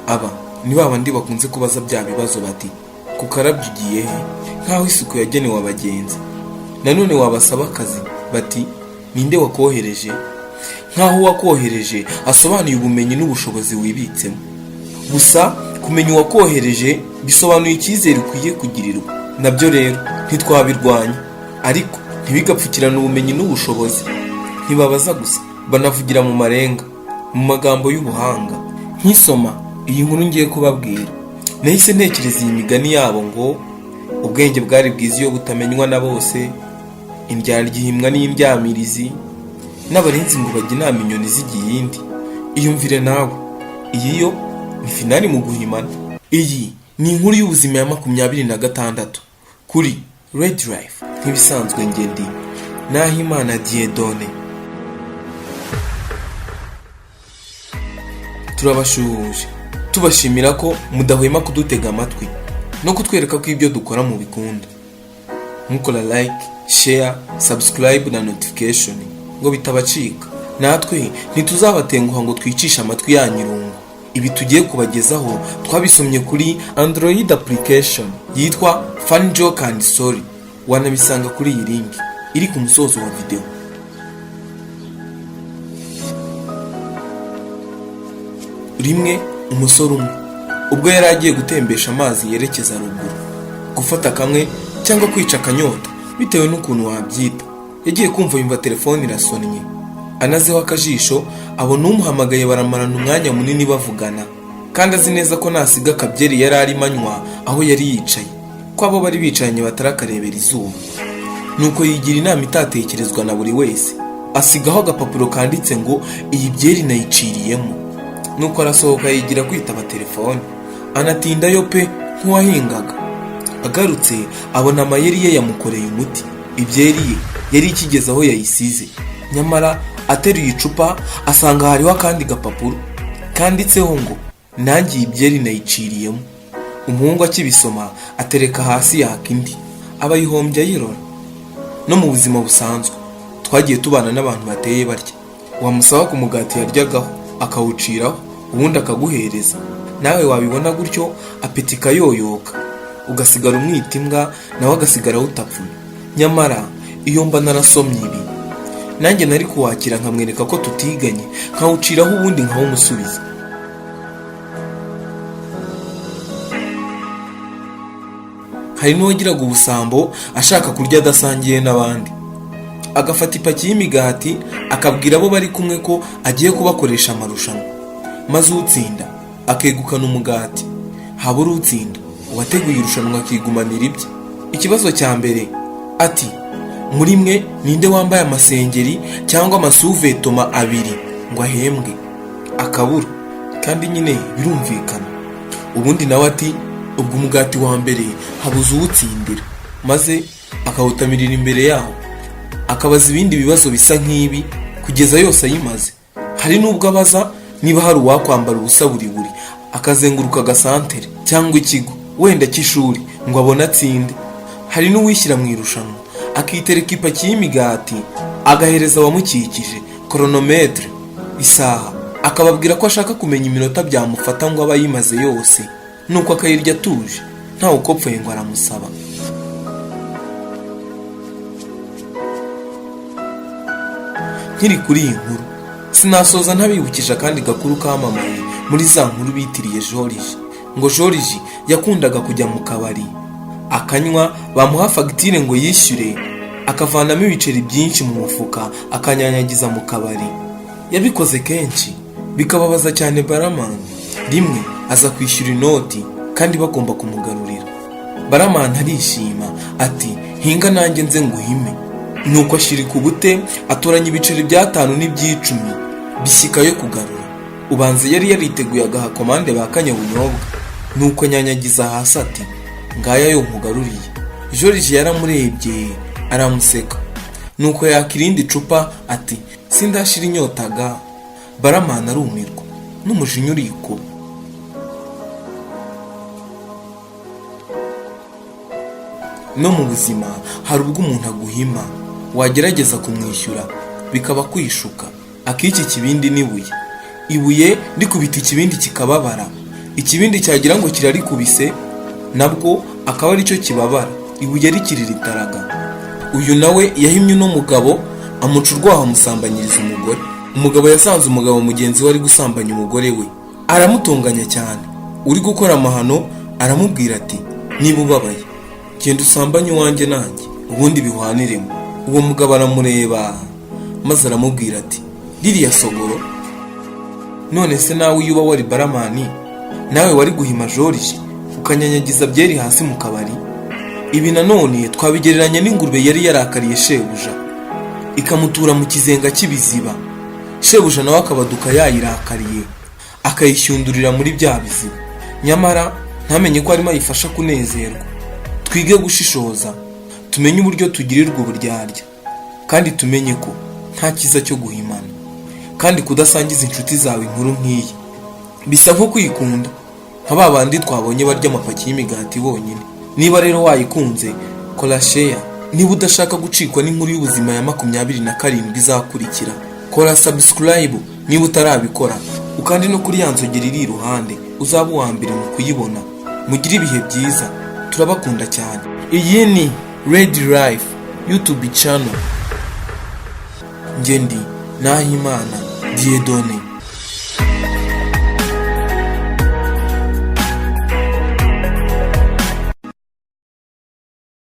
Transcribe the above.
aba ni babandi bakunze kubaza bya bibazo bati kukarabye ugiye he, nkaho isuku yagenewe abagenzi. Nanone wabasaba akazi bati ninde wakohereje, nkaho wakohereje asobanuye ubumenyi n'ubushobozi wibitsemo. Gusa kumenya uwakohereje bisobanuye icyizere ukwiye kugirirwa. Nabyo rero ntitwabirwanya, ariko ntibigapfukirane ubumenyi n'ubushobozi. Ntibabaza gusa, banavugira mu marenga, mu magambo y'ubuhanga. Nkisoma iyi nkuru ngiye kubabwira, nahise ntekereza iyi migani yabo ngo ubwenge bwari bwiza iyo butamenywa na bose, indyarya ihimwa n'indyamirizi, n'abarinzi ngo bajye inama inyoni z'igiyindi. Iyumvire nawe, iyi yo ni finali mu Guhimana. Iyi ni inkuru y'ubuzima ya 26 kuri Red Life. Nk'ibisanzwe ngendi Nahimana Diedone. Turabashuhuje tubashimira ko mudahwema kudutega amatwi no kutwereka ko ibyo dukora mu bikunda. Mukora like, share, subscribe na notification ngo bitabacika. Natwe ntituzabatenguha ngo twicisha amatwi yanyirungu. Ibi tugiye kubagezaho twabisomye kuri Android application yitwa Fun Joke and Story. Wanabisanga kuri iyi link iri ku musozo wa video. Rimwe umusore umwe ubwo yari agiye gutembesha amazi yerekeza ruguru, gufata kamwe cyangwa kwica akanyota bitewe n'ukuntu wabyita, yagiye kumva yumva telefone irasonnye. Anazeho akajisho abona umuhamagaye, baramarana umwanya munini bavugana, kandi azi neza ko nasiga akabyeri yari ari manywa aho yari yicaye, ko abo bari bicaranye batarakarebera izuba. Nuko yigira inama itatekerezwa na buri wese, asigaho agapapuro kanditse ngo iyi byeri nayiciriyemo. Nuko arasohoka yigira kwitaba telefone, anatindayo pe nk'uwahingaga. Agarutse abona amayeri ye yamukoreye umuti. Ibyeri ye yari ikigeze aho yayisize, nyamara ateruye icupa asanga hariho akandi gapapuro kanditseho ngo nanjye ibyeri nayiciriyemo. Umuhungu akibisoma atereka hasi yaka indi, aba yihombye ayirora. No mu buzima busanzwe twagiye tubana n'abantu bateye barya, wamusaba ku mugati yaryagaho akawuciraho ubundi akaguhereza. Nawe wabibona gutyo apeti kayoyoka, ugasigara umwita imbwa nawe agasigara utapfuye. Nyamara iyo mba narasomye ibi, nanjye nari kuwakira nkamwereka ko tutiganye, nkawuciraho ubundi nkawumusubiza. Hari n'uwagiraga ubusambo ashaka kurya adasangiye n'abandi, agafata ipaki y'imigati akabwira abo bari kumwe ko agiye kubakoresha amarushanwa, maze utsinda akegukana umugati. Habura utsinda, uwateguye irushanwa akigumanira ibye. Ikibazo cya mbere ati muri mwe ninde wambaye amasengeri cyangwa amasuvetoma abiri ngo ahembwe? Akabura, kandi nyine birumvikana. Ubundi nawe ati ubwo umugati wa mbere habuze uwutsindira, maze akawutamirira imbere yaho, akabaza ibindi bibazo bisa nk'ibi kugeza yose ayimaze. Hari n'ubwo abaza niba hari uwakwambara ubusa buri akazenguruka agasantere cyangwa ikigo wenda cy'ishuri ngo abone atsinde. Hari n'uwishyira mu irushanwa akitereka ipaki y'imigati agahereza abamukikije chronometre, isaha, akababwira ko ashaka kumenya iminota byamufata ngo aba yimaze yose. Nuko akayirya atuje ntawe ukopfuye ngo aramusaba. Nkiri kuri iyi nkuru sinasoza ntabibukije akandi gakuru kamamaye muri za nkuru bitiriye Joriji. Ngo Joriji yakundaga kujya mu kabari akanywa, bamuha fagitire ngo yishyure, akavanamo ibiceri byinshi mu mufuka akanyanyagiza mu kabari. Yabikoze kenshi bikababaza cyane Baramani. Rimwe aza kwishyura inoti kandi bagomba kumugarurira. Baramani arishima ati hinga nanjye nze nguhime. Nuko ashirika ubute atoranya ibiceri bya 5 n'iby'icumi bishyika yo kugarura. Ubanze yari yariteguye agaha komande bakanya bunyobwa. Nuko nyanyagiza hasi ati ngaya yo mugaruriye. Joriji yaramurebye aramuseka. Nuko yakirindi cupa ati sindashira inyotaga. Baramani arumirwa n'umujinya urikuba. No mu buzima hari ubwo umuntu aguhima, wagerageza kumwishyura bikaba kwishuka. Akiki kibindi nibuye, ibuye rikubita ikibindi kikababara. ikibindi cyagira ngo kirarikubise nabwo akaba ari cyo kibabara, ibuye rikiri ritaraga. Uyu nawe yahimye uno mugabo amuca urwaho amusambanyiriza umugore. Umugabo yasanze umugabo mugenzi we ari gusambanya umugore we, aramutunganya cyane. Uri gukora amahano aramubwira ati niba ubabaye genda usambanye uwanjye nanjye ubundi bihwaniremo. Uwo mugabo aramureba maze aramubwira ati ririya sogoro, none se nawe iyo uba wari baramani nawe wari guhima George ukanyanyagiza byeri hasi mu kabari? Ibi nanone twabigereranya n'ingurube yari yarakariye shebuja ikamutura mu kizenga cy'ibiziba. Shebuja nawe akabaduka yayirakariye akayishyundurira muri bya biziba, nyamara ntamenye ko arimo ayifasha kunezerwa. Twige gushishoza, tumenye uburyo tugirirwa uburyarya, kandi tumenye ko nta cyiza cyo guhimana, kandi kudasangiza inshuti zawe inkuru nk'iyi bisa nko kwikunda, nka ba bandi twabonye barya amapaki y'imigati bonyine. Niba rero wayikunze kora share, niba udashaka gucikwa n'inkuru y'ubuzima ya 27 izakurikira kora subscribe niba utarabikora, ukandi no kuri yanzogera iri iruhande uzaba uwa mbere mu kuyibona. Mugire ibihe byiza, turabakunda cyane. Iyi ni Red Life YouTube channel. Ngendi Nahimana Diedone.